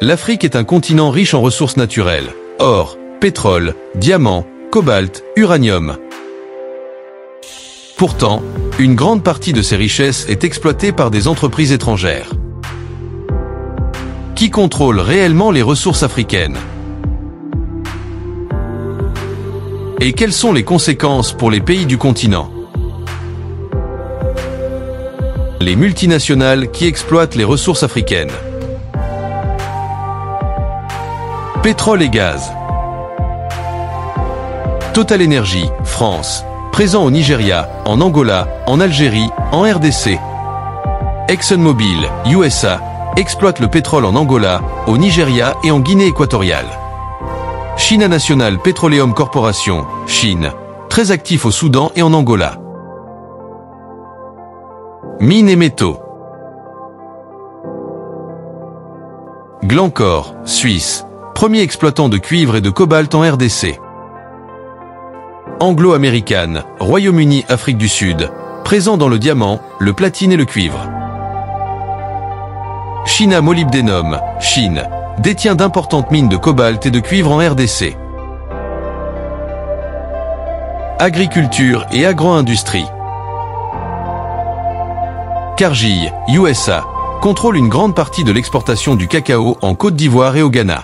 L'Afrique est un continent riche en ressources naturelles. Or, pétrole, diamants, cobalt, uranium. Pourtant, une grande partie de ces richesses est exploitée par des entreprises étrangères. Qui contrôle réellement les ressources africaines? Et quelles sont les conséquences pour les pays du continent? Les multinationales qui exploitent les ressources africaines. Pétrole et gaz. Total Energy, France, présent au Nigeria, en Angola, en Algérie, en RDC. ExxonMobil, USA, exploite le pétrole en Angola, au Nigeria et en Guinée équatoriale. China National Petroleum Corporation, Chine, très actif au Soudan et en Angola. Mines et métaux. Glencore, Suisse, premier exploitant de cuivre et de cobalt en RDC. Anglo-Américaine, Royaume-Uni, Afrique du Sud, présent dans le diamant, le platine et le cuivre. China Molybdenum, Chine, détient d'importantes mines de cobalt et de cuivre en RDC. Agriculture et agro-industrie. Cargill, USA, contrôle une grande partie de l'exportation du cacao en Côte d'Ivoire et au Ghana.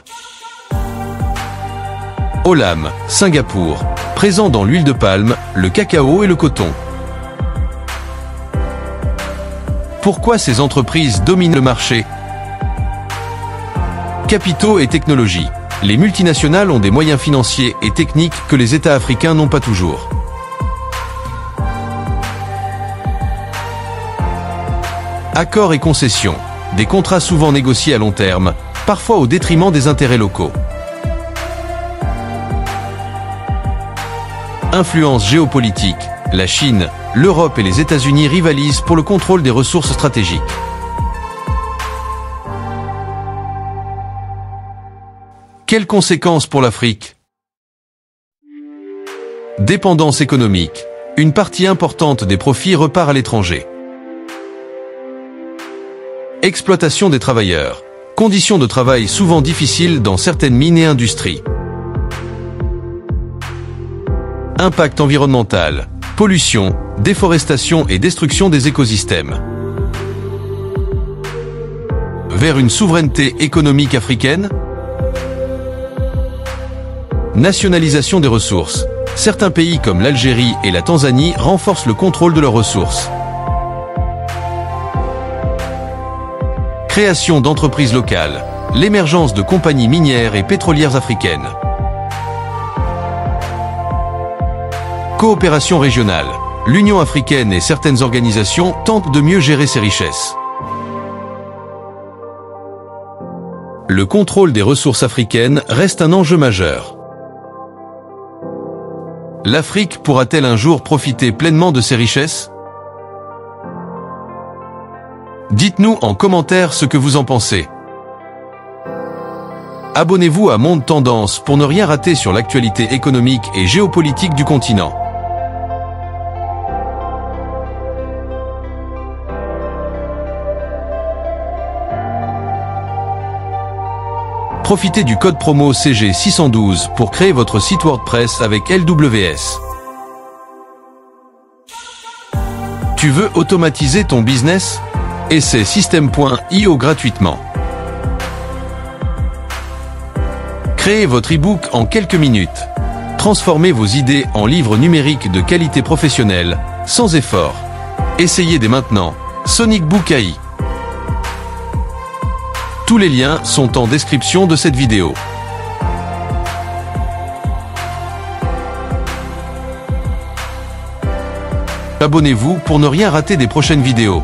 Olam, Singapour, présent dans l'huile de palme, le cacao et le coton. Pourquoi ces entreprises dominent le marché? Capitaux et technologies. Les multinationales ont des moyens financiers et techniques que les États africains n'ont pas toujours. Accords et concessions. Des contrats souvent négociés à long terme, parfois au détriment des intérêts locaux. Influence géopolitique. La Chine, l'Europe et les États-Unis rivalisent pour le contrôle des ressources stratégiques. Quelles conséquences pour l'Afrique? Dépendance économique. Une partie importante des profits repart à l'étranger. Exploitation des travailleurs. Conditions de travail souvent difficiles dans certaines mines et industries. Impact environnemental. Pollution, déforestation et destruction des écosystèmes. Vers une souveraineté économique africaine? Nationalisation des ressources. Certains pays comme l'Algérie et la Tanzanie renforcent le contrôle de leurs ressources. Création d'entreprises locales. L'émergence de compagnies minières et pétrolières africaines. Coopération régionale. L'Union africaine et certaines organisations tentent de mieux gérer ces richesses. Le contrôle des ressources africaines reste un enjeu majeur. L'Afrique pourra-t-elle un jour profiter pleinement de ces richesses? Dites-nous en commentaire ce que vous en pensez. Abonnez-vous à Monde Tendance pour ne rien rater sur l'actualité économique et géopolitique du continent. Profitez du code promo CG612 pour créer votre site WordPress avec LWS. Tu veux automatiser ton business? Essaie System.io gratuitement. Créez votre e-book en quelques minutes. Transformez vos idées en livres numériques de qualité professionnelle, sans effort. Essayez dès maintenant. Sonic Book AI. Tous les liens sont en description de cette vidéo. Abonnez-vous pour ne rien rater des prochaines vidéos.